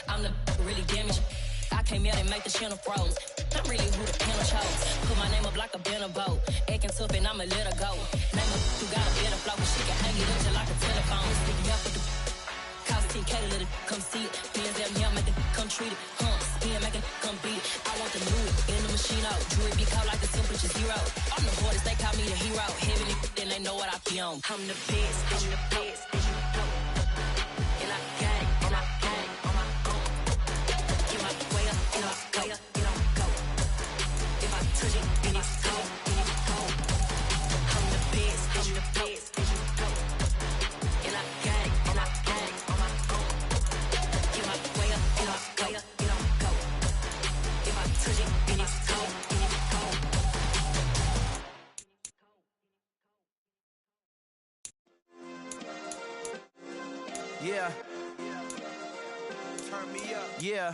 I'm the really damaged. I came out and make the channel froze. I'm really who the panel chose. Put my name up like a banner boat. Acting tough and I'ma let her go. Name her who got a better flow, but she can hang it up just like a telephone. Sticky up with the cost 10K to let it come see it. Hands down here, make it come treat it. Spin, make it come beat it. I want the new in the machine out. Jewelry be caught like the temperature zero. I'm the hardest, they call me the hero. Heaven and then they know what I be on. I'm the best, I'm the best. And I gang, and I gang on my own. Get my way up, and I way up, and I go. If I touch it, then it's cold, then it's cold. I'm the best, I'm the best. And I gang on my own. Get my way up, and I way up, and I go. If I touch it, then it's cold, then it's cold. Yeah. Turn me up. Yeah.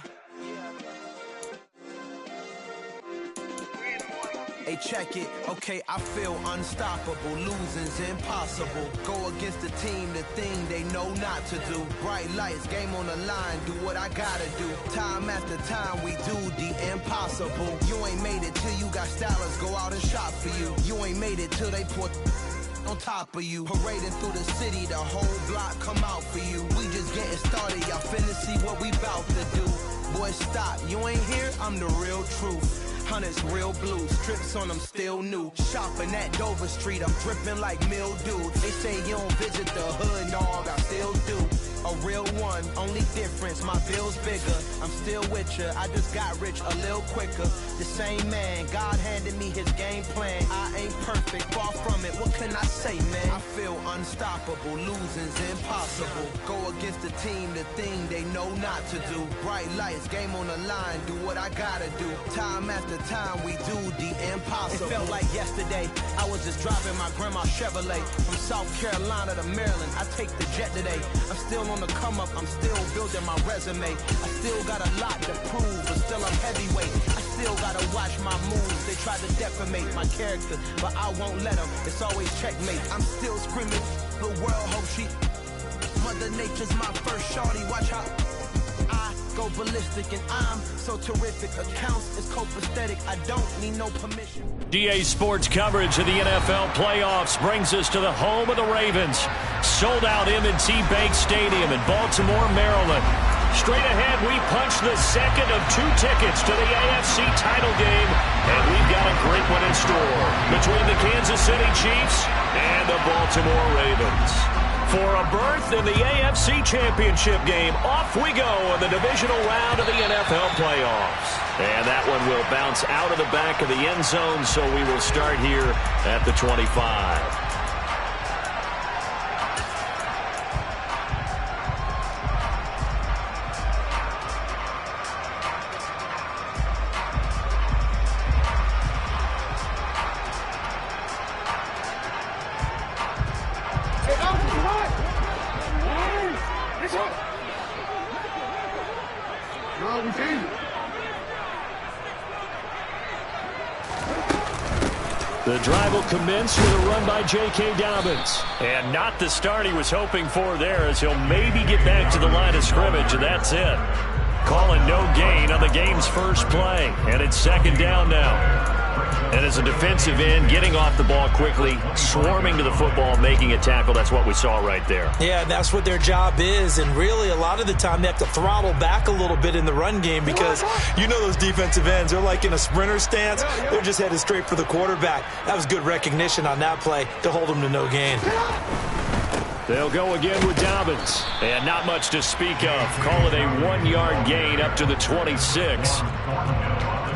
Hey, check it. Okay, I feel unstoppable. Losing's impossible. Go against the team, the thing they know not to do. Bright lights, game on the line. Do what I gotta do. Time after time, we do the impossible. You ain't made it till you got stylers go out and shop for you. You ain't made it till they put on top of you. Parading through the city, the whole block come out for you. We just getting started, y'all finna see what we bout to do. Boy, stop, you ain't here, I'm the real truth. Hunters real blue, strips on them still new. Shopping at Dover Street, I'm dripping like mildew. They say you don't visit the hood, dog, I still do. A real one, only difference, my bill's bigger. I'm still with ya, I just got rich a little quicker. The same man, God handed me his game plan. I ain't perfect, far from it, what can I say, man? I feel unstoppable, losing's impossible. Go against the team, the thing they know not to do. Bright lights, game on the line, do what I gotta do. Time after time, we do the impossible. It felt like yesterday, I was just driving my grandma's Chevrolet. From South Carolina to Maryland, I take the jet today. I'm still on the come up, I'm still building my resume. I still got a lot to prove, but still I'm heavyweight. I still gotta watch my moves. They try to defamate my character, but I won't let them. It's always checkmate. I'm still screaming, the world hope she. Mother Nature's my first shorty. Watch how I go ballistic, and I'm so terrific. Accounts is copacetic. I don't need no permission. DA Sports coverage of the NFL playoffs brings us to the home of the Ravens. Sold out M&T Bank Stadium in Baltimore, Maryland. Straight ahead, we punch the second of 2 tickets to the AFC title game, and we've got a great one in store between the Kansas City Chiefs and the Baltimore Ravens. For a berth in the AFC Championship game, off we go in the divisional round of the NFL playoffs. And that one will bounce out of the back of the end zone, so we will start here at the 25. The drive will commence with a run by J.K. Dobbins. And not the start he was hoping for there, as he'll maybe get back to the line of scrimmage, and that's it. Calling no gain on the game's first play. And it's second down now. And as a defensive end, getting off the ball quickly, swarming to the football, making a tackle, that's what we saw right there. Yeah, and that's what their job is. And really, a lot of the time, they have to throttle back a little bit in the run game because you know those defensive ends, they're like in a sprinter stance. They're just headed straight for the quarterback. That was good recognition on that play to hold them to no gain. They'll go again with Dobbins. And not much to speak of. Call it a 1-yard gain up to the 26.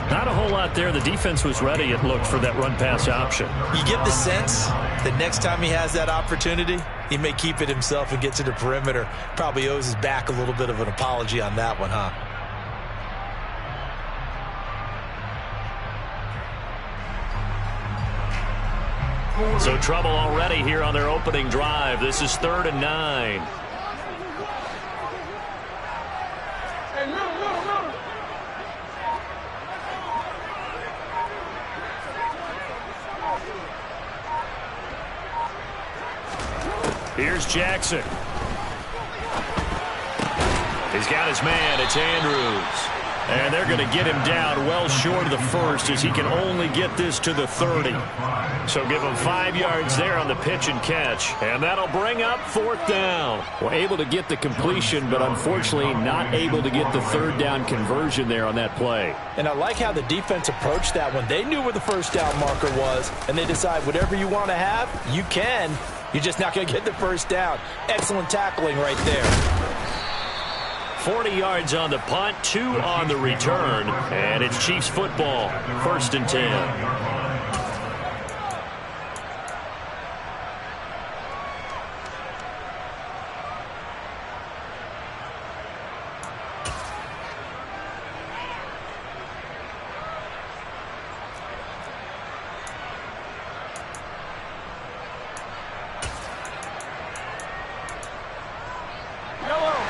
Not a whole lot there. The defense was ready, it looked, for that run-pass option. You get the sense that next time he has that opportunity, he may keep it himself and get to the perimeter. Probably owes his back a little bit of an apology on that one, huh? So trouble already here on their opening drive. This is 3rd and 9. Here's Jackson. He's got his man. It's Andrews. And they're going to get him down well short of the first as he can only get this to the 30. So give him 5 yards there on the pitch and catch. And that'll bring up 4th down. Well, able to get the completion, but unfortunately not able to get the 3rd down conversion there on that play. And I like how the defense approached that one. They knew where the 1st down marker was, and they decide whatever you want to have, you can. You're just not going to get the 1st down. Excellent tackling right there. 40 yards on the punt, 2 on the return, and it's Chiefs football, 1st and 10.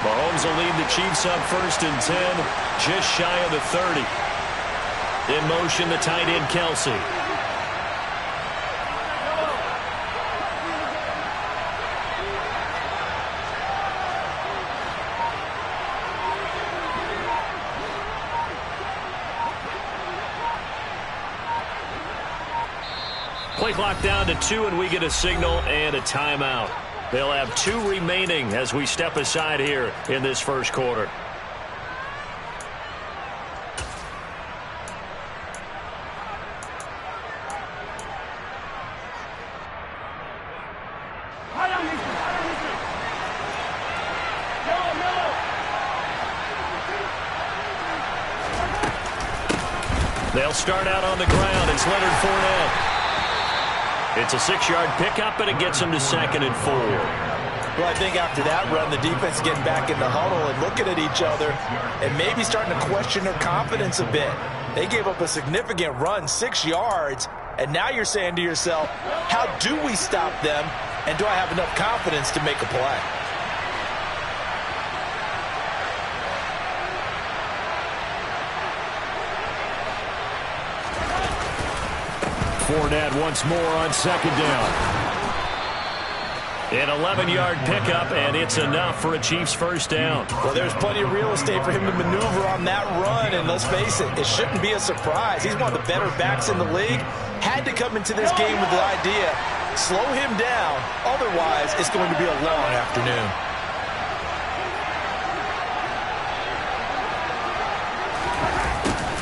Mahomes will lead the Chiefs up 1st and 10, just shy of the 30. In motion, the tight end, Kelsey. Play clock down to 2, and we get a signal and a timeout. They'll have 2 remaining as we step aside here in this first quarter. They'll start out on the ground. It's Leonard Fournette. It's a 6-yard pickup, and it gets him to 2nd and 4. Well, I think after that run, the defense getting back in the huddle and looking at each other and maybe starting to question their confidence a bit. They gave up a significant run, 6 yards, and now you're saying to yourself, how do we stop them, and do I have enough confidence to make a play? Fournette once more on 2nd down. An 11-yard pickup, and it's enough for a Chiefs 1st down. Well, there's plenty of real estate for him to maneuver on that run, and let's face it, it shouldn't be a surprise. He's one of the better backs in the league. Had to come into this game with the idea, slow him down, otherwise it's going to be a long afternoon.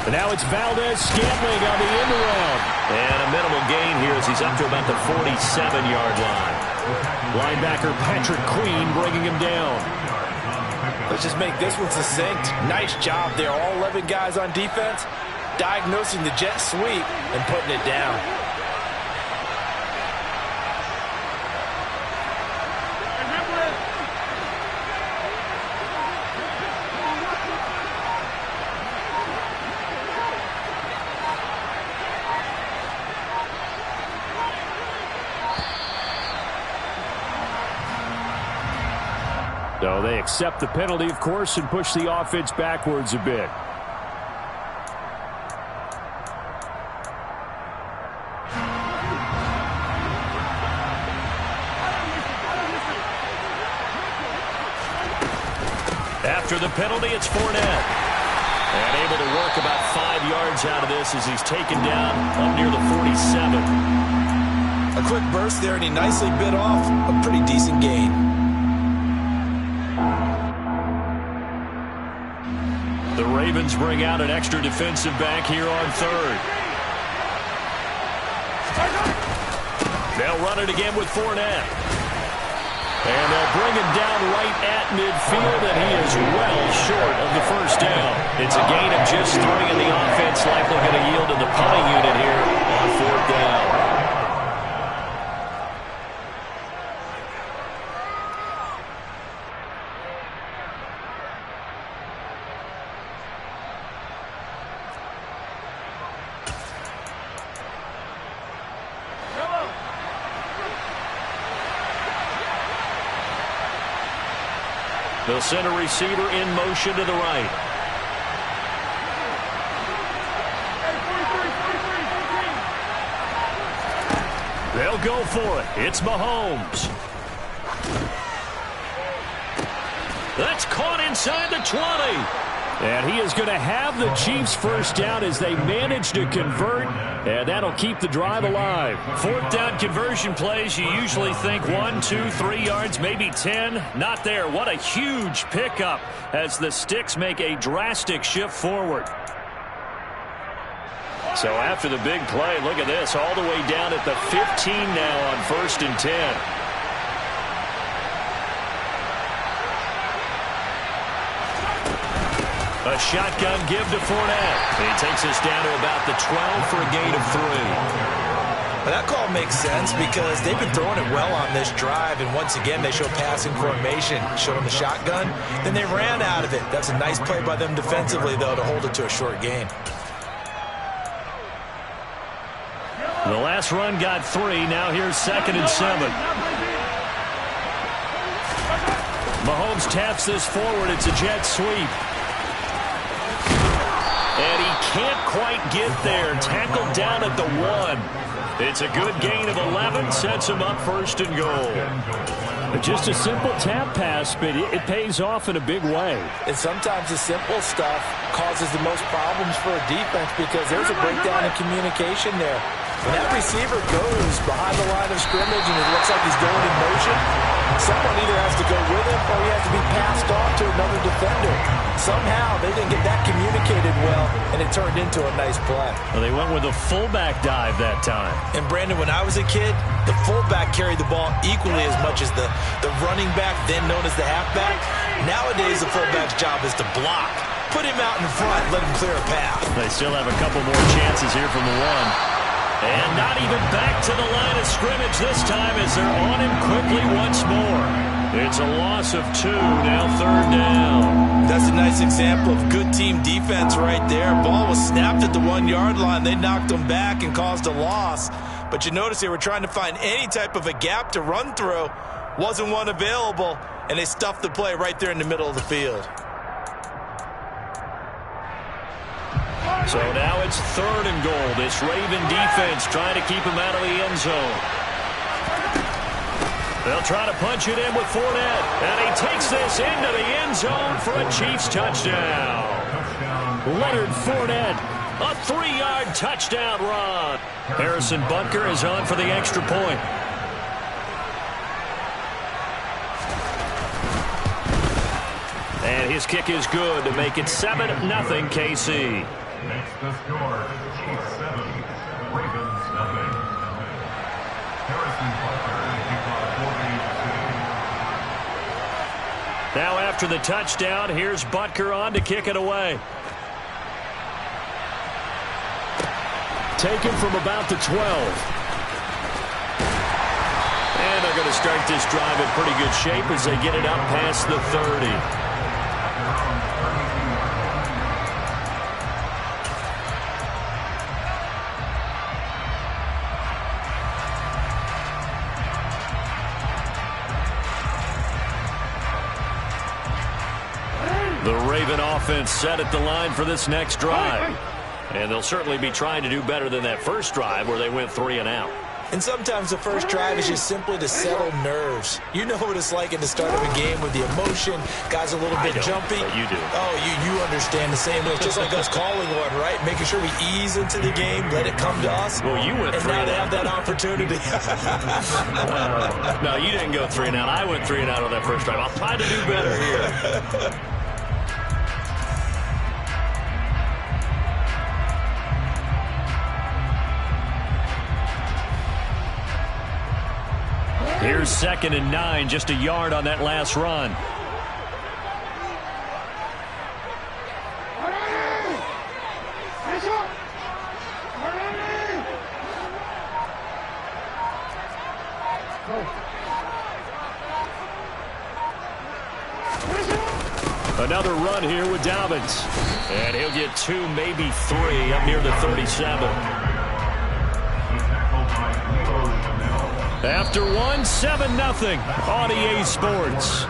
And now it's Valdez-Scantling on the end around. And a minimal gain here as he's up to about the 47-yard line. Linebacker Patrick Queen bringing him down. Let's just make this one succinct. Nice job there. All 11 guys on defense diagnosing the jet sweep and putting it down. So they accept the penalty, of course, and push the offense backwards a bit. After the penalty, it's Fournette. And able to work about 5 yards out of this as he's taken down up near the 47. A quick burst there, and he nicely bit off a pretty decent gain. The Ravens bring out an extra defensive back here on 3rd. They'll run it again with Fournette. And they'll bring him down right at midfield, and he is well short of the 1st down. It's a gain of just 3, and the offense likely going to yield to the punting unit here on 4th down. They'll send a receiver in motion to the right. They'll go for it. It's Mahomes. That's caught inside the 20. And he is going to have the Chiefs first down as they manage to convert, and that'll keep the drive alive. Fourth down conversion plays, you usually think 1, 2, 3 yards, maybe 10. Not there. What a huge pickup as the Sticks make a drastic shift forward. So after the big play, look at this, all the way down at the 15 now on 1st and 10. A shotgun give to Fournette. He takes us down to about the 12 for a gain of 3. Well, that call makes sense because they've been throwing it well on this drive, and once again they show passing formation. Showed them the shotgun, then they ran out of it. That's a nice play by them defensively, though, to hold it to a short gain. The last run got 3. Now here's 2nd and 7. Mahomes taps this forward. It's a jet sweep. And he can't quite get there. Tackled down at the 1. It's a good gain of 11. Sets him up 1st and goal. Just a simple tap pass, but it pays off in a big way. And sometimes the simple stuff causes the most problems for a defense because there's a breakdown in communication there. When that receiver goes behind the line of scrimmage and it looks like he's going in motion, someone either has to go with him or he has to be passed off to another defender. Somehow they didn't get that communicated well, and it turned into a nice play. Well, they went with a fullback dive that time. And, Brandon, when I was a kid, the fullback carried the ball equally as much as the running back, then known as the halfback. Nowadays, the fullback's job is to block. Put him out in front, let him clear a path. They still have a couple more chances here from the 1. And not even back to the line of scrimmage this time as they're on him quickly once more. It's a loss of 2, now 3rd down. That's a nice example of good team defense right there. Ball was snapped at the 1-yard line. They knocked him back and caused a loss. But you notice they were trying to find any type of a gap to run through. Wasn't one available, and they stuffed the play right there in the middle of the field. So now it's 3rd and goal. This Raven defense trying to keep him out of the end zone. They'll try to punch it in with Fournette. And he takes this into the end zone for a Chiefs touchdown. Leonard Fournette, a 3-yard touchdown run. Harrison Butker is on for the extra point. And his kick is good to make it 7-0 KC. Makes the score Chiefs 7, Ravens 0. Harrison Butker, Now after the touchdown, here's Butker on to kick it away. Taken from about the 12. And they're going to start this drive in pretty good shape as they get it up past the 30. The Raven offense set at the line for this next drive. And they'll certainly be trying to do better than that first drive where they went 3 and out. And sometimes the first drive is just simply to settle nerves. You know what it's like at the start of a game with the emotion. Guys a little bit jumpy. But you do. Oh, you understand the same way. It's just like us calling one, right? Making sure we ease into the game, let it come to us. Well, you went 3 and out. And now they have that opportunity. No, you didn't go 3 and out. I went 3 and out on that first drive. I'll try to do better here. Here's 2nd and 9, just a yard on that last run. Another run here with Dobbins. And he'll get 2, maybe 3 up near the 37. After 1, 7-0 on EA Sports.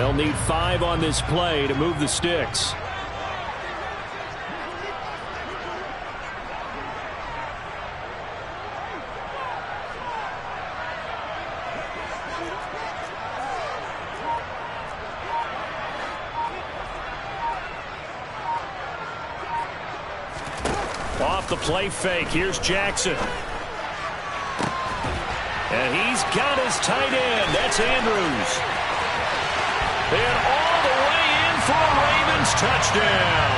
They'll need 5 on this play to move the sticks. Off the play fake. Here's Jackson. And he's got his tight end. That's Andrews. And all the way in for a Ravens touchdown.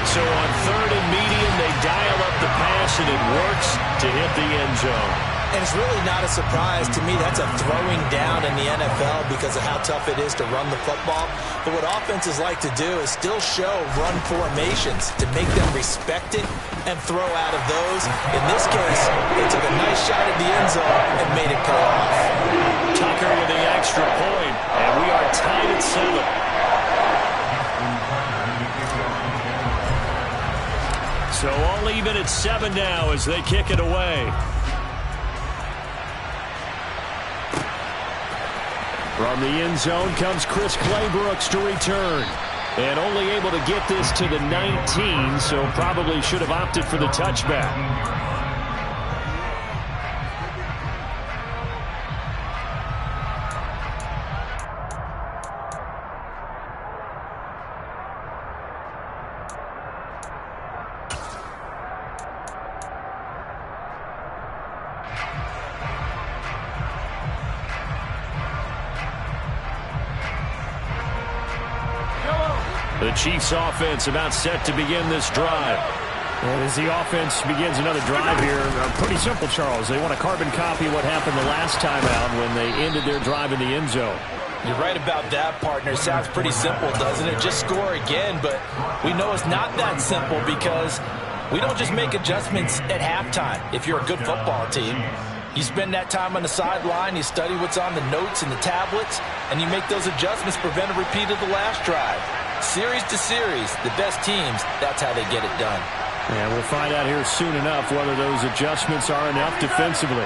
So on 3rd and medium, they dial up the pass, and it works to hit the end zone. And it's really not a surprise to me. That's a throwing down in the NFL because of how tough it is to run the football. But what offenses like to do is still show run formations to make them respect it and throw out of those. In this case, they took a nice shot at the end zone and made it pay off. Tucker with the extra point, and we are tied at 7. So all even at 7 now as they kick it away. From the end zone comes Chris Claybrooks to return. And only able to get this to the 19, so probably should have opted for the touchback. The Chiefs offense about set to begin this drive. And as the offense begins another drive here, pretty simple, Charles. They want to carbon copy what happened the last time out when they ended their drive in the end zone. You're right about that, partner. Sounds pretty simple, doesn't it? Just score again, but we know it's not that simple because we don't just make adjustments at halftime. If you're a good football team, you spend that time on the sideline, you study what's on the notes and the tablets, and you make those adjustments, prevent a repeat of the last drive. Series to series, the best teams, that's how they get it done. And we'll find out here soon enough whether those adjustments are enough defensively.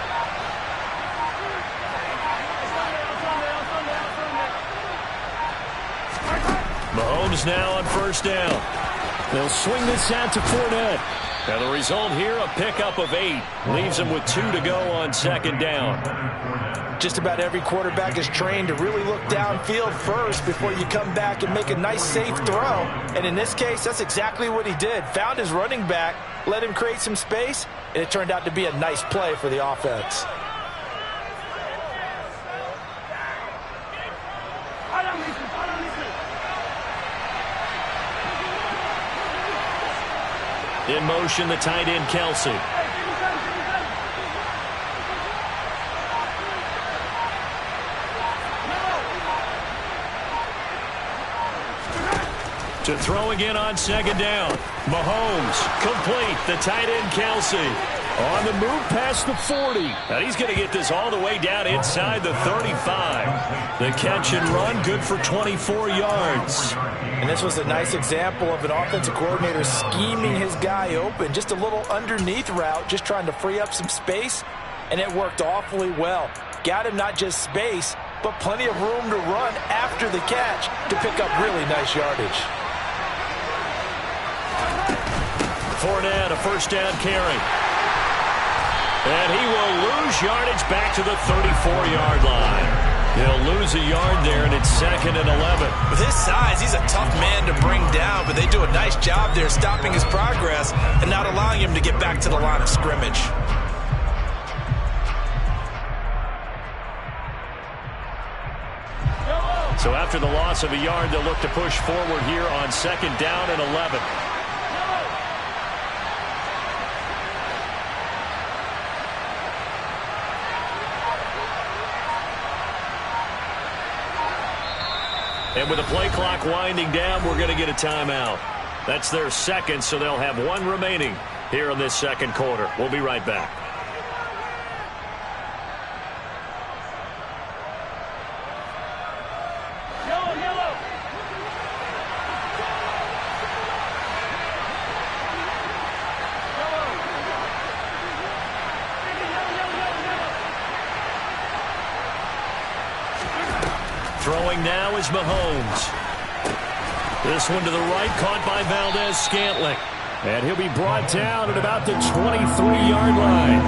Mahomes now on 1st down. They'll swing this out to Fournette. And the result here, a pickup of 8. Leaves them with 2 to go on 2nd down. Just about every quarterback is trained to really look downfield first before you come back and make a nice, safe throw. And in this case, that's exactly what he did. Found his running back, let him create some space, and it turned out to be a nice play for the offense. In motion, the tight end, Kelsey. To throw again on 2nd down. Mahomes, complete. The tight end, Kelsey. On the move past the 40. And he's going to get this all the way down inside the 35. The catch and run, good for 24 yards. And this was a nice example of an offensive coordinator scheming his guy open. Just a little underneath route, just trying to free up some space. And it worked awfully well. Got him not just space, but plenty of room to run after the catch to pick up really nice yardage. Fournette, a 1st down carry. And he will lose yardage back to the 34-yard line. He'll lose a yard there, and it's 2nd and 11. With his size, he's a tough man to bring down, but they do a nice job there stopping his progress and not allowing him to get back to the line of scrimmage. So after the loss of a yard, they'll look to push forward here on 2nd down and 11. And with the play clock winding down, we're going to get a timeout. That's their 2nd, so they'll have 1 remaining here in this 2nd quarter. We'll be right back. Throwing now is Mahomes. This one to the right, caught by Valdez-Scantling. And he'll be brought down at about the 23-yard line.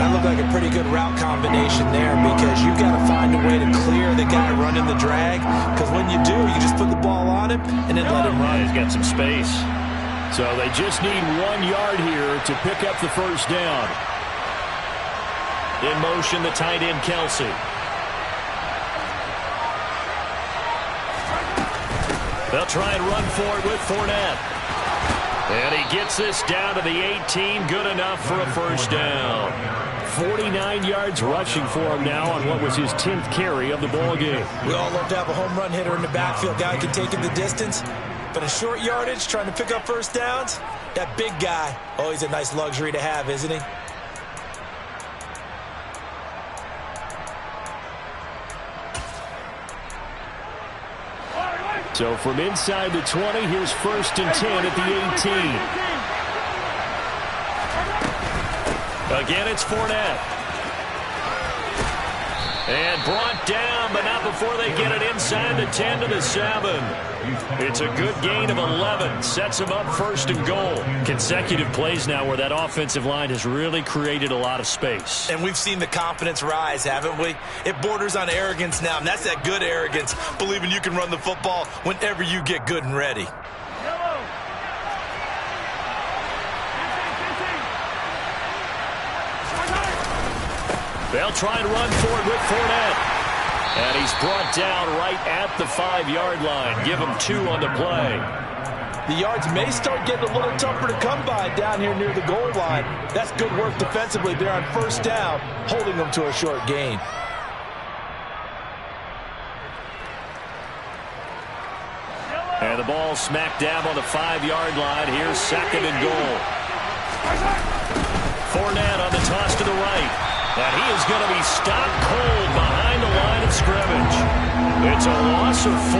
That looked like a pretty good route combination there, because you've got to find a way to clear the guy running the drag. Because when you do, you just put the ball on him and then let him run. He's got some space. So they just need 1 yard here to pick up the first down. In motion, the tight end, Kelsey. They'll try and run for it with Fournette. And he gets this down to the 18. Good enough for a first down. 49 yards rushing for him now on what was his 10th carry of the ball game. We all love to have a home run hitter in the backfield. Guy can take it the distance. But in short yardage, trying to pick up first downs, that big guy, always a nice luxury to have, isn't he? So from inside the 20, here's 1st and 10 at the 18. Again, it's Fournette. And brought down, but not before they get it inside the 10 to the 7. It's a good gain of 11. Sets them up 1st and goal. Consecutive plays now where that offensive line has really created a lot of space. And we've seen the confidence rise, haven't we? It borders on arrogance now, and that's that good arrogance, believing you can run the football whenever you get good and ready. They'll try and run for it with Fournette. And he's brought down right at the 5-yard line. Give him 2 on the play. The yards may start getting a little tougher to come by down here near the goal line. That's good work defensively there on 1st down, holding them to a short gain. And the ball smack dab on the 5-yard line. Here's 2nd and goal. Fournette on the toss to the right. And he is going to be stopped cold behind the line of scrimmage. It's a loss of 4.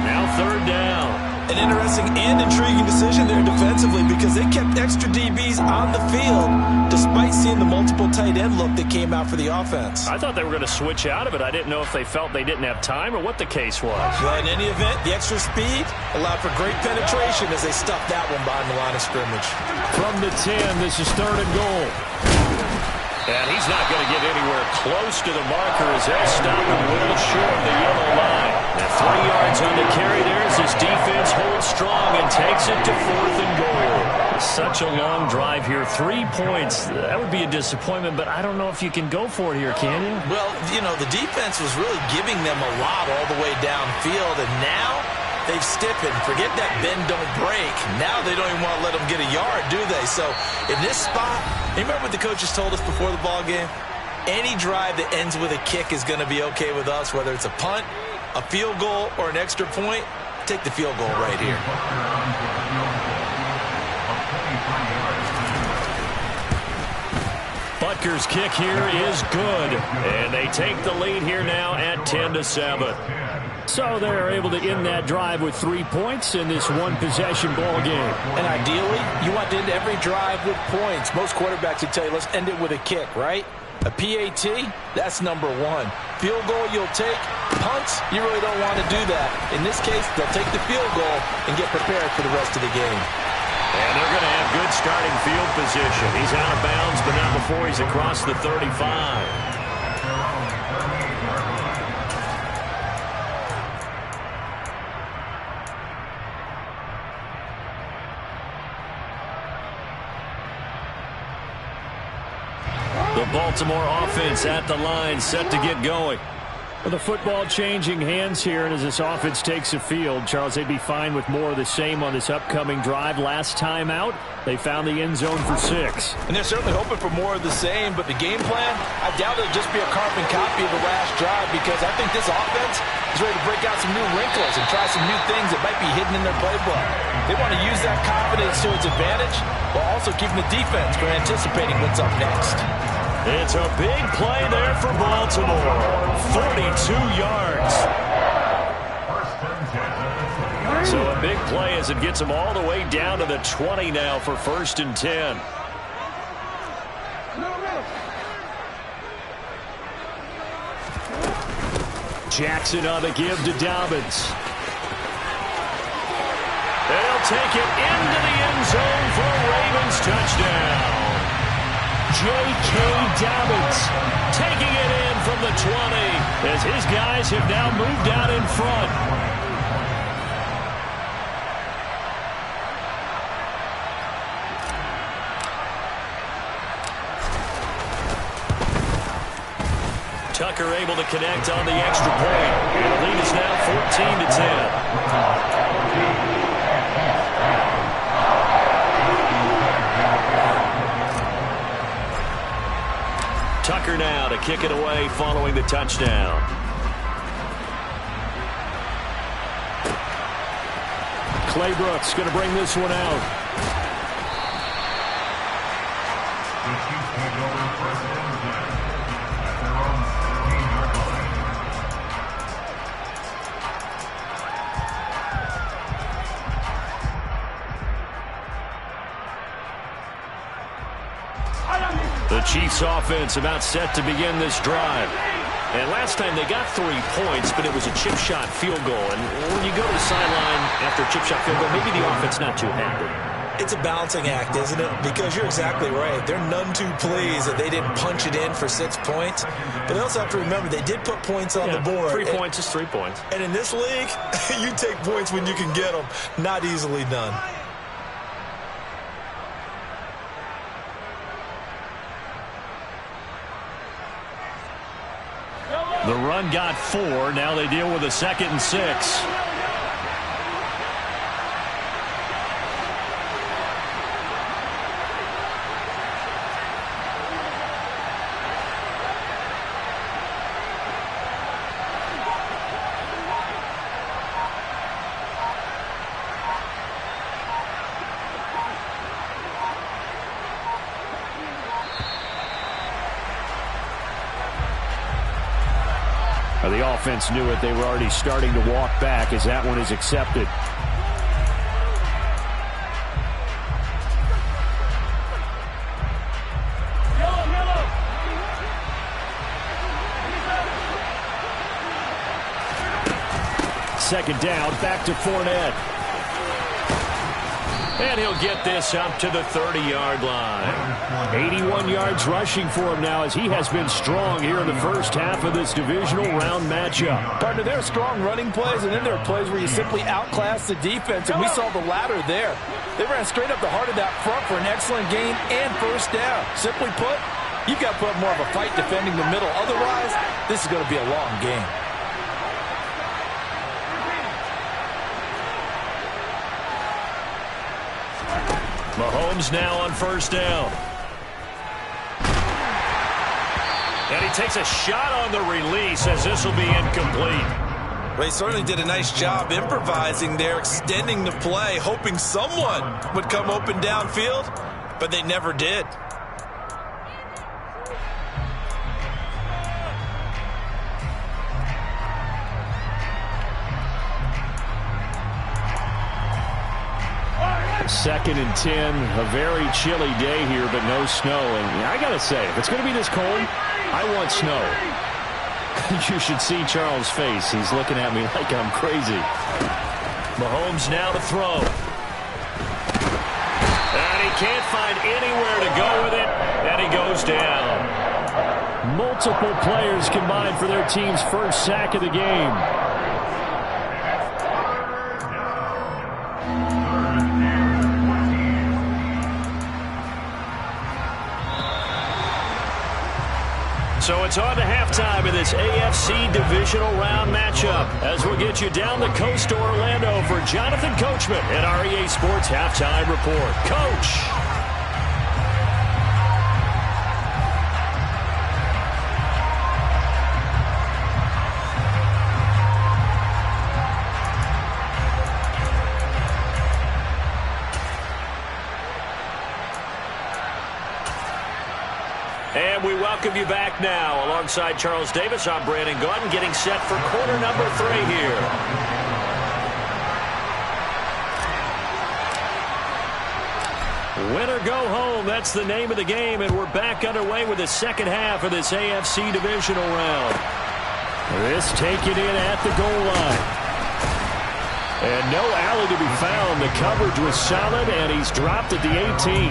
Now 3rd down. An interesting and intriguing decision there defensively, because they kept extra DBs on the field despite seeing the multiple tight end look that came out for the offense. I thought they were going to switch out of it. I didn't know if they felt they didn't have time or what the case was. Well, in any event, the extra speed allowed for great penetration as they stuffed that one behind the line of scrimmage. From the 10, this is 3rd and goal. And he's not going to get anywhere close to the marker as they'll stop him well short of the yellow line. Now 3 yards on the carry there as his defense holds strong and takes it to 4th and goal. Such a long drive here. 3 points. That would be a disappointment, but I don't know if you can go for it here, can you? Well, you know, the defense was really giving them a lot all the way downfield, and now they've stiffened. Forget that bend, don't break. Now they don't even want to let them get a yard, do they? So in this spot, remember what the coaches told us before the ball game? Any drive that ends with a kick is going to be okay with us, whether it's a punt, a field goal, or an extra point. Take the field goal right here. Butker's kick here is good. And they take the lead here now at 10-7. So they're able to end that drive with 3 points in this one-possession ball game. And ideally, you want to end every drive with points. Most quarterbacks would tell you, let's end it with a kick, right? A PAT, that's number 1. Field goal, you'll take. Punts, you really don't want to do that. In this case, they'll take the field goal and get prepared for the rest of the game. And they're going to have good starting field position. He's out of bounds, but not before he's across the 35. The Baltimore offense at the line, set to get going. Well, the football changing hands here, and as this offense takes the field, Charles, they'd be fine with more of the same on this upcoming drive. Last time out, they found the end zone for 6. And they're certainly hoping for more of the same, but the game plan, I doubt it'll just be a carbon copy of the last drive, because I think this offense is ready to break out some new wrinkles and try some new things that might be hidden in their playbook. They want to use that confidence to its advantage, while also keeping the defense from anticipating what's up next. It's a big play there for Baltimore. 42 yards. So a big play as it gets them all the way down to the 20 now for 1st and 10. Jackson on the give to Dobbins. And he'll take it into the end zone for a Ravens touchdown. J.K. Dobbins taking it in from the 20 as his guys have now moved out in front. Tucker able to connect on the extra point. And the lead is now 14-10. Tucker now to kick it away following the touchdown. Claybrooks going to bring this one out. The Chiefs take over first and 10 at their own 16-yard line. The Chiefs offense about set to begin this drive. And last time they got 3 points, but it was a chip shot field goal. And when you go to the sideline after a chip shot field goal, maybe the offense not too happy. It's a balancing act, isn't it? Because you're exactly right. They're none too pleased that they didn't punch it in for 6 points. But they also have to remember they did put points on the board. 3 points is 3 points. And in this league, you take points when you can get them. Not easily done. The run got 4. Now they deal with a 2nd and 6. The offense knew it. They were already starting to walk back as that one is accepted. Second down, back to Fournette. And he'll get this up to the 30-yard line. 81 yards rushing for him now as he has been strong here in the first half of this divisional round matchup. Partner, there are strong running plays, and then there are plays where you simply outclass the defense, and we saw the latter there. They ran straight up the heart of that front for an excellent gain and first down. Simply put, you've got to put up more of a fight defending the middle. Otherwise, this is going to be a long game. Mahomes now on first down. And he takes a shot on the release as this will be incomplete. They certainly did a nice job improvising there, extending the play, hoping someone would come open downfield, but they never did. Second and 10, a very chilly day here, but no snow. And I got to say, if it's going to be this cold, I want snow. You should see Charles' face. He's looking at me like I'm crazy. Mahomes now to throw. And he can't find anywhere to go with it, and he goes down. Multiple players combined for their team's first sack of the game. So it's on to halftime in this AFC divisional round matchup as we'll get you down the coast to Orlando for Jonathan Coachman at our EA Sports Halftime Report. Coach. And we welcome you back now. Alongside Charles Davis, I'm Brandon Gordon, getting set for quarter number 3 here. Win or go home, that's the name of the game, and we're back underway with the second half of this AFC divisional round. This taken in at the goal line. And no alley to be found. The coverage was solid, and he's dropped at the 18.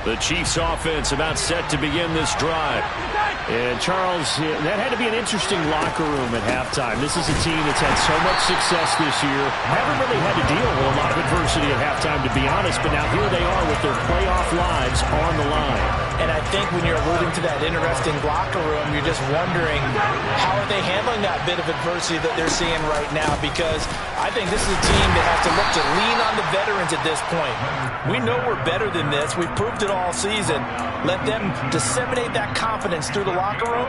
The Chiefs offense about set to begin this drive. And Charles, that had to be an interesting locker room at halftime. This is a team that's had so much success this year. Haven't really had to deal with a lot of adversity at halftime, to be honest. But now here they are with their playoff lives on the line. And I think when you're alluding to that interesting locker room, you're just wondering how are they handling that bit of adversity that they're seeing right now, because I think this is a team that has to look to lean on the veterans at this point. We know we're better than this. We've proved it all season. Let them disseminate that confidence through the locker room.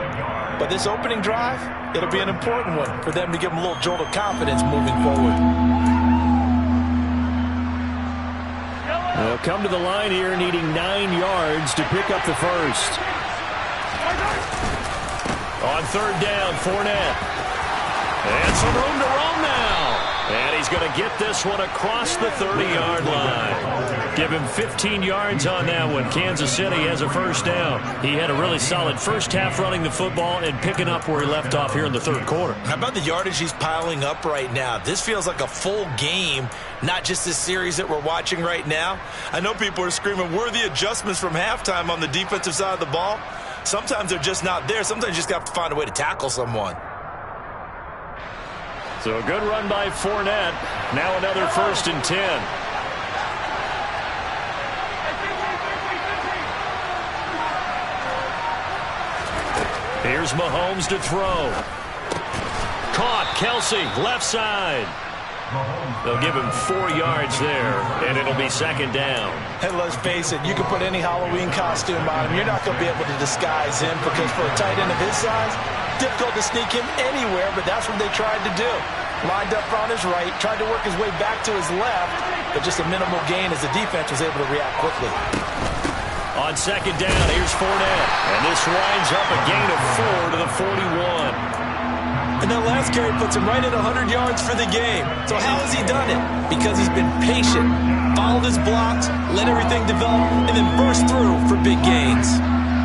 But this opening drive, it'll be an important one for them to give them a little jolt of confidence moving forward. They'll come to the line here needing 9 yards to pick up the first. On third down, Fournette. And some room to roam now. And he's going to get this one across the 30-yard line. Give him 15 yards on that one. Kansas City has a first down. He had a really solid first half running the football and picking up where he left off here in the third quarter. How about the yardage he's piling up right now? This feels like a full game, not just this series that we're watching right now. I know people are screaming, where are the adjustments from halftime on the defensive side of the ball? Sometimes they're just not there. Sometimes you just have to find a way to tackle someone. So a good run by Fournette. Now another 1st and 10. Here's Mahomes to throw. Caught. Kelsey, left side. They'll give him 4 yards there, and it'll be 2nd down. And let's face it, you can put any Halloween costume on him. You're not going to be able to disguise him, because for a tight end of his size, difficult to sneak him anywhere, but that's what they tried to do. Lined up on his right, tried to work his way back to his left, but just a minimal gain as the defense was able to react quickly. On 2nd down, here's Fournette, and this winds up a gain of 4 to the 41. And that last carry puts him right at 100 yards for the game. So how has he done it? Because he's been patient, followed his blocks, let everything develop, and then burst through for big gains.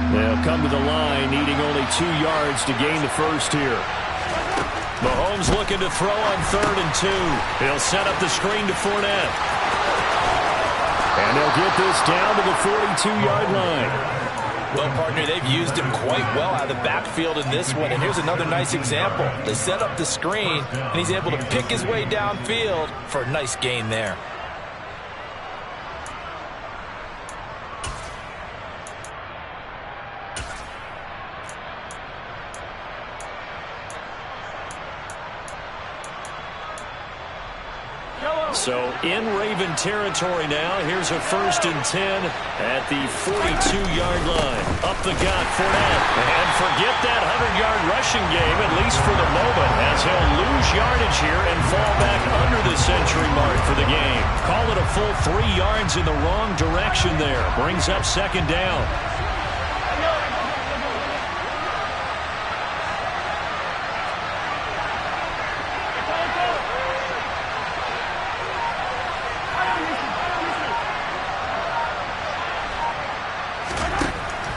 They'll come to the line needing only 2 yards to gain the first here. Mahomes looking to throw on 3rd and 2. He'll set up the screen to Fournette. And they'll get this down to the 42-yard line. Well, partner, they've used him quite well out of the backfield in this one. And here's another nice example. They set up the screen, and he's able to pick his way downfield for a nice gain there. So in Raven territory now. Here's a 1st and 10 at the 42-yard line. Up the gut, Fournette. And forget that 100-yard rushing game, at least for the moment, as he'll lose yardage here and fall back under the century mark for the game. Call it a full 3 yards in the wrong direction there. Brings up 2nd down.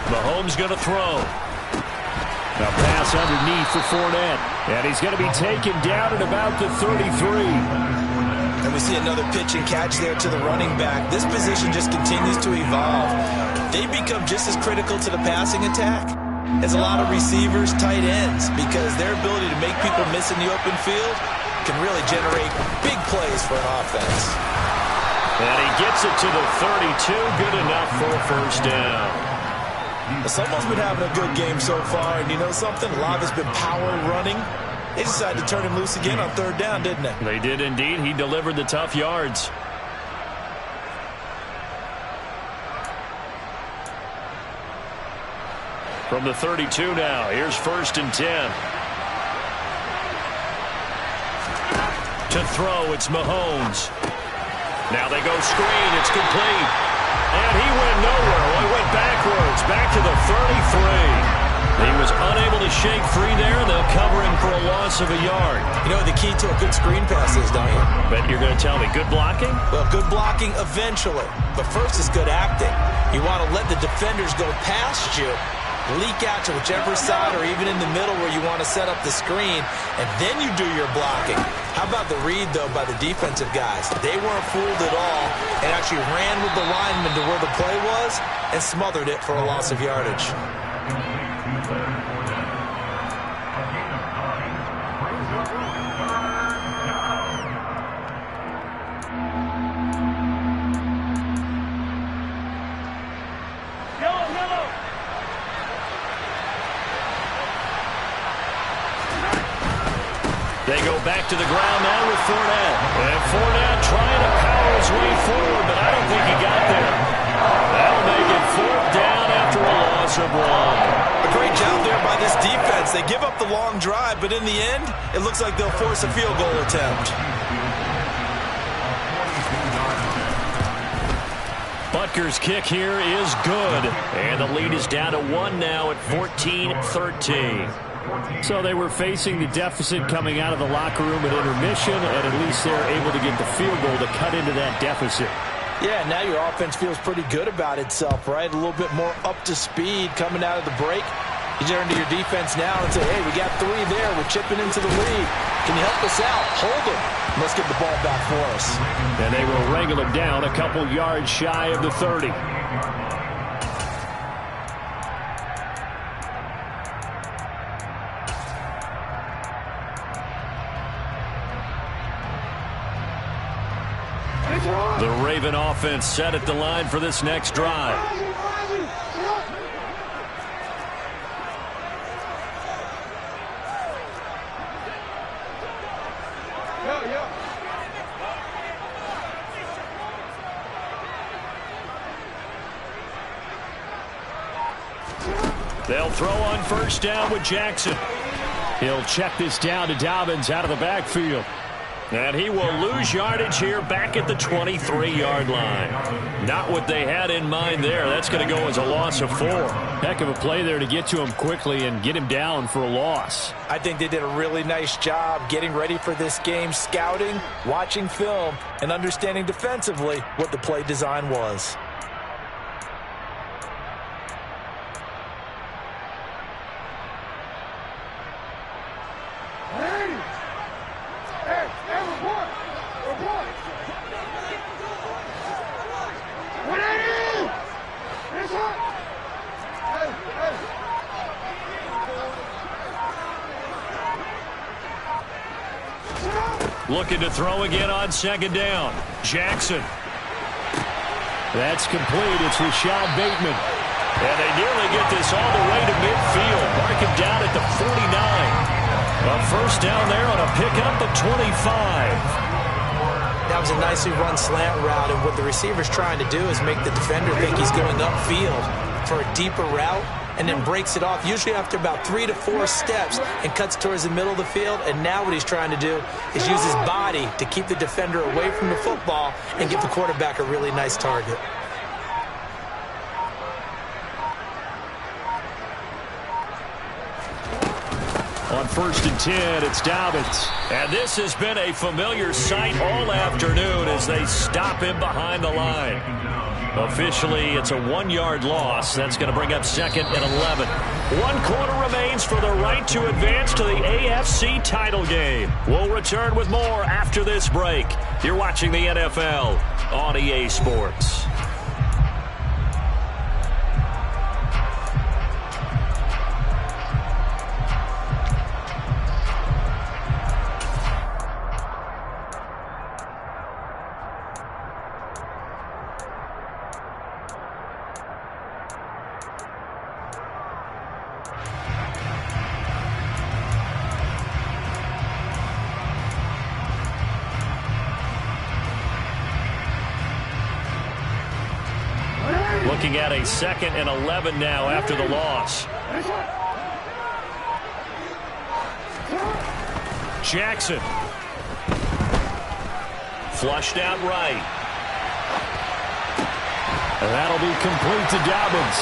Mahomes going to throw. A pass underneath for Fournette. And he's going to be taken down at about the 33. And we see another pitch and catch there to the running back. This position just continues to evolve. They become just as critical to the passing attack as a lot of receivers, tight ends, because their ability to make people miss in the open field can really generate big plays for an offense. And he gets it to the 32. Good enough for a 1st down. Someone's been having a good game so far, and you know something? A lot has been power running. They decided to turn him loose again on 3rd down, didn't they? They did indeed. He delivered the tough yards. From the 32 now, here's 1st and 10. To throw, it's Mahomes. Now they go screen, it's complete. And he went nowhere. Well, he went backwards, back to the 33. He was unable to shake free there. They'll cover him for a loss of a yard. You know what the key to a good screen pass is, don't you? Bet you're going to tell me good blocking? Well, good blocking eventually. But first is good acting. You want to let the defenders go past you, leak out to whichever side or even in the middle where you want to set up the screen, and then you do your blocking. How about the read, though, by the defensive guys? They weren't fooled at all and actually ran with the lineman to where the play was and smothered it for a loss of yardage. They go back to the ground now with Fournette. And Fournette trying to power his way forward, but I don't think he got there. That'll make it 4th down after a loss of 1. A great job there by this defense. They give up the long drive, but in the end, it looks like they'll force a field goal attempt. Butker's kick here is good. And the lead is down to 1 now at 14-13. So they were facing the deficit coming out of the locker room at intermission, and at least they're able to get the field goal to cut into that deficit. Yeah, now your offense feels pretty good about itself, right? A little bit more up to speed coming out of the break. You turn to your defense now and say, hey, we got 3 there. We're chipping into the lead. Can you help us out? Hold them. Let's get the ball back for us. And they will wrangle it down a couple yards shy of the 30. The Raven offense set at the line for this next drive. They'll throw on 1st down with Jackson. He'll check this down to Dobbins out of the backfield. And he will lose yardage here back at the 23-yard line. Not what they had in mind there. That's going to go as a loss of 4. Heck of a play there to get to him quickly and get him down for a loss. I think they did a really nice job getting ready for this game, scouting, watching film, and understanding defensively what the play design was. Looking to throw again on 2nd down. Jackson. That's complete. It's Rashad Bateman. And they nearly get this all the way to midfield. Mark him down at the 49. A 1st down there on a pickup of 25. That was a nicely run slant route, and what the receiver's trying to do is make the defender think he's going upfield for a deeper route, and then breaks it off, usually after about 3 to 4 steps, and cuts towards the middle of the field. And now what he's trying to do is use his body to keep the defender away from the football and give the quarterback a really nice target. On 1st and 10, it's Dobbins. And this has been a familiar sight all afternoon as they stop him behind the line. Officially, it's a 1-yard loss. That's going to bring up 2nd and 11. 1 quarter remains for the right to advance to the AFC title game. We'll return with more after this break. You're watching the NFL on EA Sports. Looking at a 2nd and 11 now after the loss. Jackson. Flushed out right. And that'll be complete to Dobbins.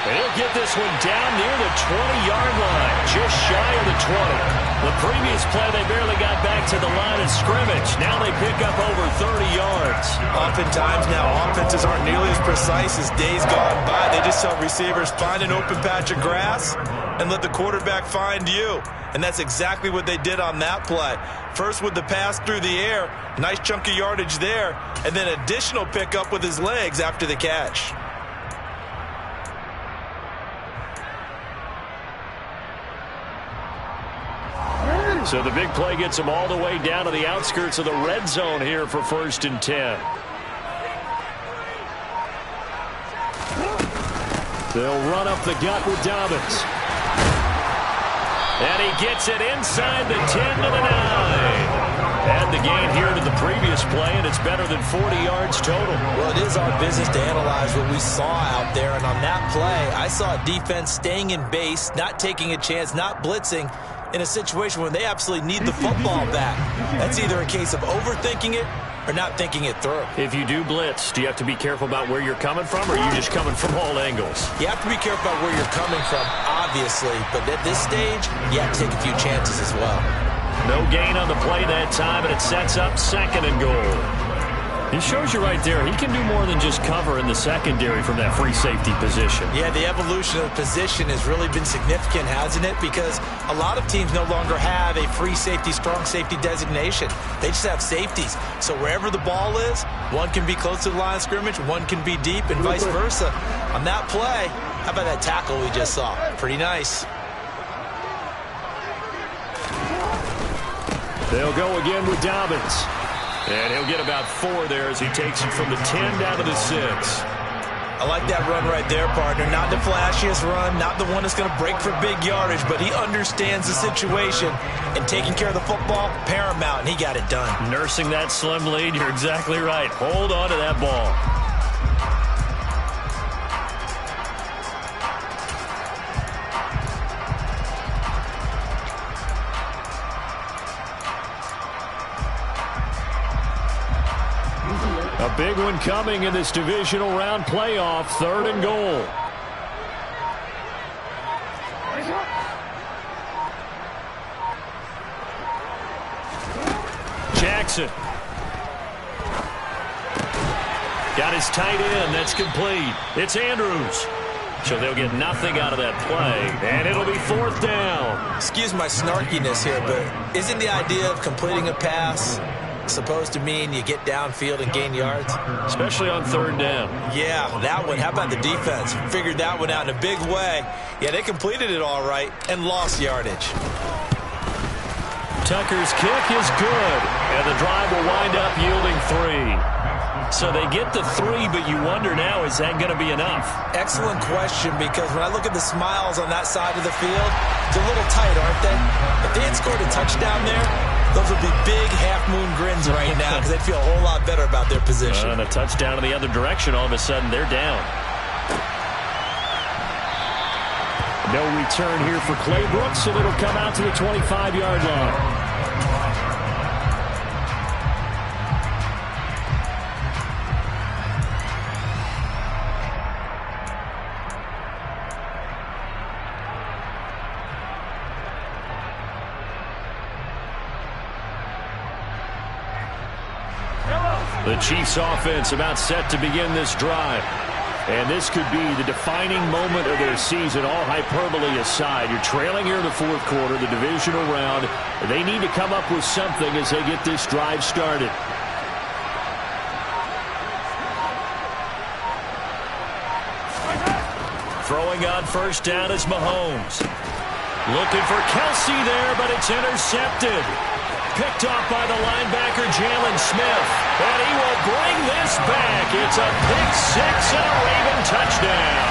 And he'll get this one down near the 20-yard line, just shy of the 20. The previous play, they barely got back to the line of scrimmage. Now they pick up over 30 yards. Oftentimes now, offenses aren't nearly as precise as days gone by. They just tell receivers, find an open patch of grass and let the quarterback find you. And that's exactly what they did on that play. First with the pass through the air, nice chunk of yardage there, and then additional pickup with his legs after the catch. So the big play gets them all the way down to the outskirts of the red zone here for 1st and 10. They'll run up the gut with Dobbins. And he gets it inside the 10 to the 9. Add the gain here to the previous play, and it's better than 40 yards total. Well, it is our business to analyze what we saw out there, and on that play, I saw a defense staying in base, not taking a chance, not blitzing, in a situation where they absolutely need the football back. That's either a case of overthinking it or not thinking it through. If you do blitz, do you have to be careful about where you're coming from, or are you just coming from all angles? You have to be careful about where you're coming from, obviously, but at this stage, you have to take a few chances as well. No gain on the play that time, and it sets up 2nd and goal. He shows you right there, he can do more than just cover in the secondary from that free safety position. Yeah, the evolution of the position has really been significant, hasn't it? Because a lot of teams no longer have a free safety, strong safety designation. They just have safeties. So wherever the ball is, one can be close to the line of scrimmage, one can be deep, and vice versa. On that play, how about that tackle we just saw? Pretty nice. They'll go again with Dobbins. And he'll get about 4 there as he takes it from the 10 down to the 6. I like that run right there, partner. Not the flashiest run, not the one that's going to break for big yardage, but he understands the situation, and taking care of the football, paramount, and he got it done. Nursing that slim lead, you're exactly right. Hold on to that ball. A big one coming in this divisional round playoff, 3rd and goal. Jackson. Got his tight end. That's complete. It's Andrews. So they'll get nothing out of that play, and it'll be 4th down. Excuse my snarkiness here, but isn't the idea of completing a pass supposed to mean you get downfield and gain yards? Especially on 3rd down. Yeah, that one. How about the defense? Figured that one out in a big way. Yeah, they completed it all right and lost yardage. Tucker's kick is good, and the drive will wind up yielding 3. So they get the 3, but you wonder now, is that going to be enough? Excellent question, because when I look at the smiles on that side of the field, they're a little tight, aren't they? If they had scored a touchdown there, those would be big half-moon grins right now, because they'd feel a whole lot better about their position. And a touchdown in the other direction, all of a sudden they're down. No return here for Clay Brooks, and it'll come out to the 25-yard line. The Chiefs offense about set to begin this drive. And this could be the defining moment of their season, all hyperbole aside. You're trailing here in the 4th quarter, the divisional round. They need to come up with something as they get this drive started. Throwing on 1st down is Mahomes. Looking for Kelsey there, but it's intercepted. Picked off by the linebacker, Jalen Smith. And he will bring this back. It's a pick-6 and a Raven touchdown.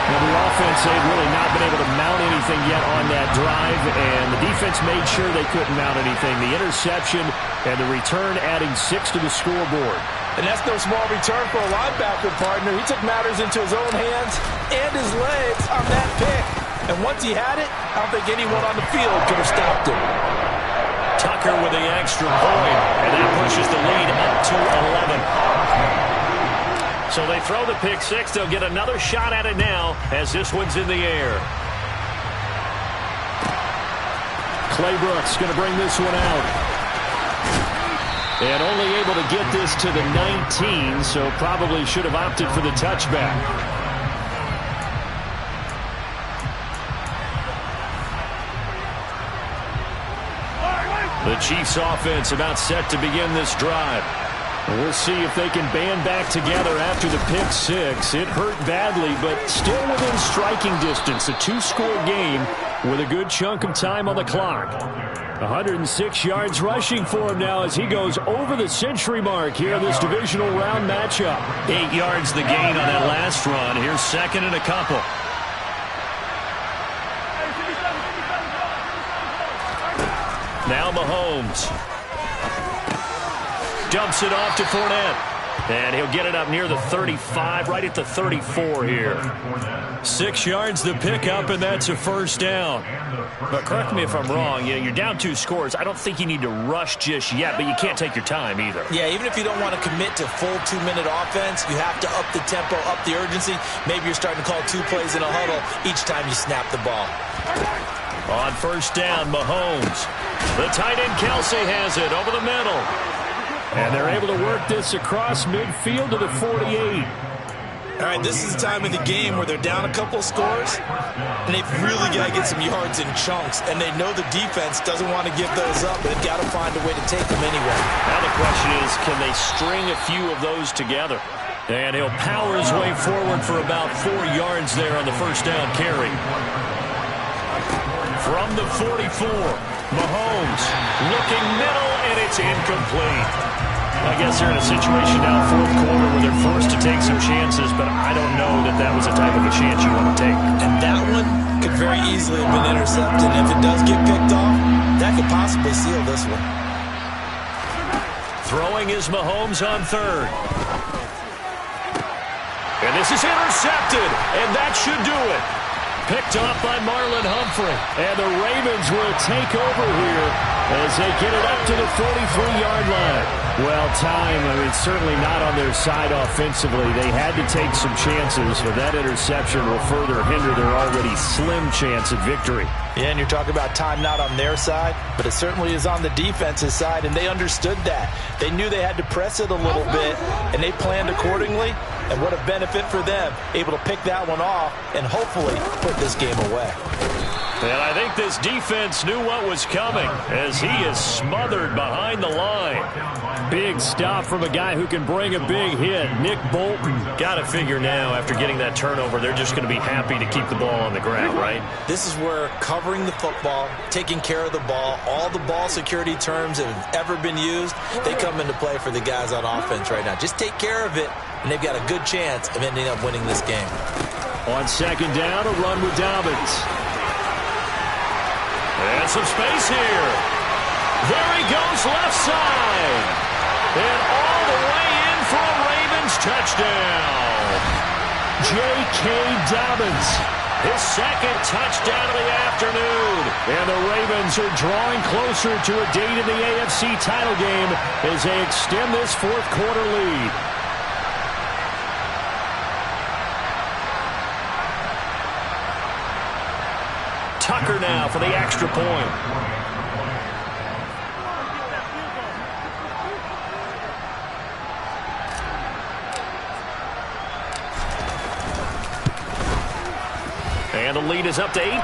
Well, the offense, they've really not been able to mount anything yet on that drive, and the defense made sure they couldn't mount anything. The interception and the return adding 6 to the scoreboard. And that's no small return for a linebacker, partner. He took matters into his own hands and his legs on that pick. And once he had it, I don't think anyone on the field could have stopped him. Tucker with the extra point, and that pushes the lead up to 11. So they throw the pick six. They'll get another shot at it now as this one's in the air. Claybrook's going to bring this one out. And only able to get this to the 19, so probably should have opted for the touchback. The Chiefs offense about set to begin this drive. We'll see if they can band back together after the pick six. It hurt badly, but still within striking distance. A two-score game with a good chunk of time on the clock. 106 yards rushing for him now as he goes over the century mark here in this divisional round matchup. 8 yards the gain on that last run. Here's second and a couple. Now Mahomes dumps it off to Fournette. And he'll get it up near the 35, right at the 34 here. 6 yards the pickup, and that's a first down. But correct me if I'm wrong, you're down 2 scores. I don't think you need to rush just yet, but you can't take your time either. Yeah, even if you don't want to commit to full 2-minute offense, you have to up the tempo, up the urgency. Maybe you're starting to call 2 plays in a huddle each time you snap the ball. On first down, Mahomes. The tight end Kelsey has it over the middle. And they're able to work this across midfield to the 48. All right, this is the time of the game where they're down a couple of scores, and they've really got to get some yards in chunks, and they know the defense doesn't want to give those up, but they've got to find a way to take them anyway. Now the question is, can they string a few of those together? And he'll power his way forward for about 4 yards there on the first down carry. From the 44, Mahomes looking middle, and it's incomplete. I guess they're in a situation now, fourth quarter, where they're forced to take some chances, but I don't know that that was the type of a chance you want to take. And that one could very easily have been intercepted. And if it does get picked off, that could possibly seal this one. Throwing is Mahomes on third. And this is intercepted, and that should do it. Picked off by Marlon Humphrey. And the Ravens will take over here as they get it up to the 43-yard line. Well, time, certainly not on their side offensively. They had to take some chances, but that interception will further hinder their already slim chance at victory. Yeah, and you're talking about time not on their side, but it certainly is on the defense's side, and they understood that. They knew they had to press it a little bit, and they planned accordingly. And what a benefit for them, able to pick that one off and hopefully put this game away. And I think this defense knew what was coming as he is smothered behind the line. Big stop from a guy who can bring a big hit. Nick Bolton. Got to figure now, after getting that turnover, they're just going to be happy to keep the ball on the ground, right? This is where covering the football, taking care of the ball, all the ball security terms that have ever been used, they come into play for the guys on offense right now. Just take care of it, and they've got a good chance of ending up winning this game. On second down, a run with Dobbins. And some space here. There he goes, left side. And all the way in for a Ravens touchdown. J.K. Dobbins, his second touchdown of the afternoon. And the Ravens are drawing closer to a date in the AFC title game as they extend this fourth quarter lead. Tucker now for the extra point. And the lead is up to 18 now.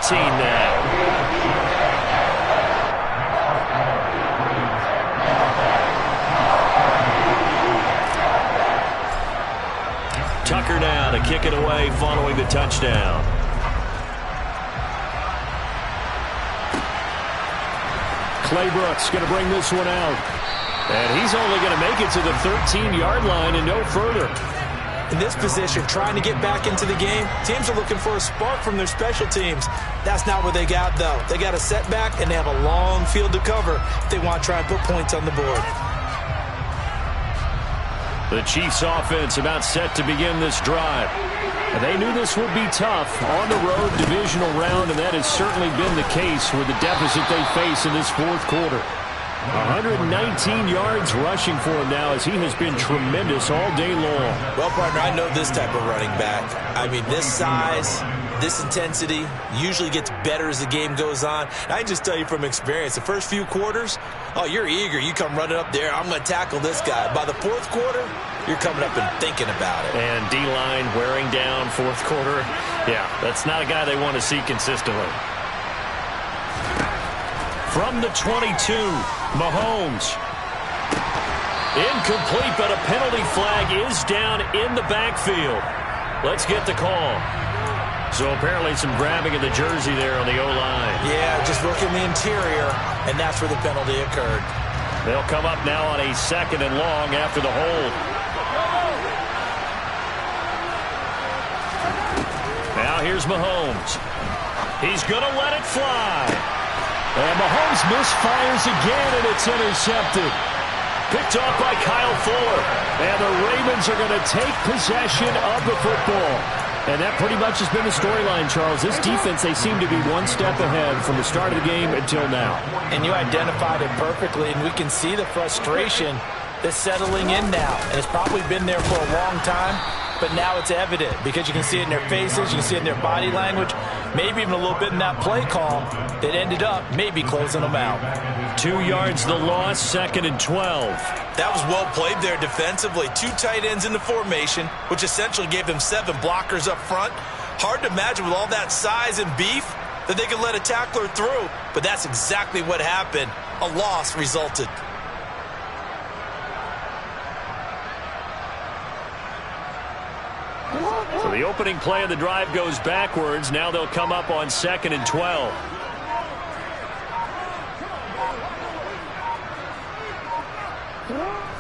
Tucker now to kick it away following the touchdown. Claybrook's going to bring this one out. And he's only going to make it to the 13-yard line and no further. In this position, trying to get back into the game, teams are looking for a spark from their special teams. That's not what they got, though. They got a setback, and they have a long field to cover if they want to try and put points on the board. The Chiefs offense about set to begin this drive. And they knew this would be tough on the road divisional round, and that has certainly been the case with the deficit they face in this fourth quarter. 119 yards rushing for him now as he has been tremendous all day long. Well, partner, I know this type of running back. I mean, this size, this intensity usually gets better as the game goes on. And I can just tell you from experience, the first few quarters, oh, you're eager. You come running up there, I'm going to tackle this guy. By the fourth quarter, you're coming up and thinking about it. And D-line wearing down fourth quarter. Yeah, that's not a guy they want to see consistently. From the 22, Mahomes. Incomplete, but a penalty flag is down in the backfield. Let's get the call. So apparently some grabbing of the jersey there on the O-line. Yeah, just working the interior, and that's where the penalty occurred. They'll come up now on a 2nd and long after the hold. Now here's Mahomes. He's going to let it fly. And Mahomes misfires again, and it's intercepted. Picked off by Kyle Fuller. And the Ravens are going to take possession of the football. And that pretty much has been the storyline, Charles. This defense, they seem to be one step ahead from the start of the game until now. And you identified it perfectly, and we can see the frustration that's settling in now. And it's probably been there for a long time, but now it's evident because you can see it in their faces, you can see it in their body language, maybe even a little bit in that play call that ended up maybe closing them out. 2 yards the loss, 2nd and 12. That was well played there defensively. 2 tight ends in the formation, which essentially gave them 7 blockers up front. Hard to imagine with all that size and beef that they could let a tackler through, but that's exactly what happened. A loss resulted. So the opening play of the drive goes backwards. Now they'll come up on 2nd and 12.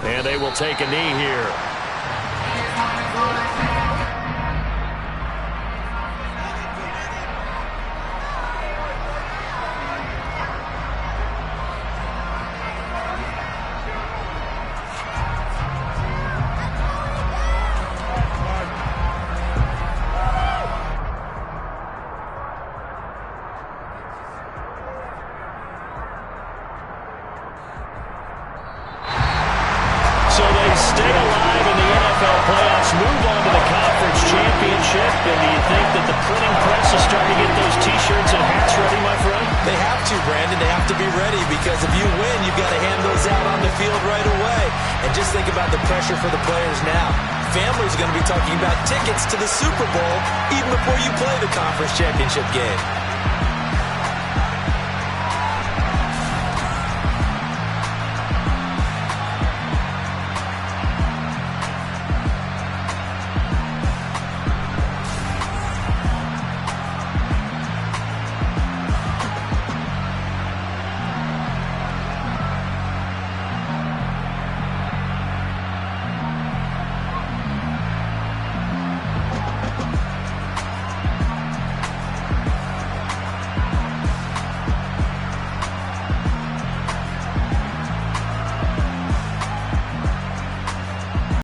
And they will take a knee here. For the players now. Families are going to be talking about tickets to the Super Bowl even before you play the conference championship game.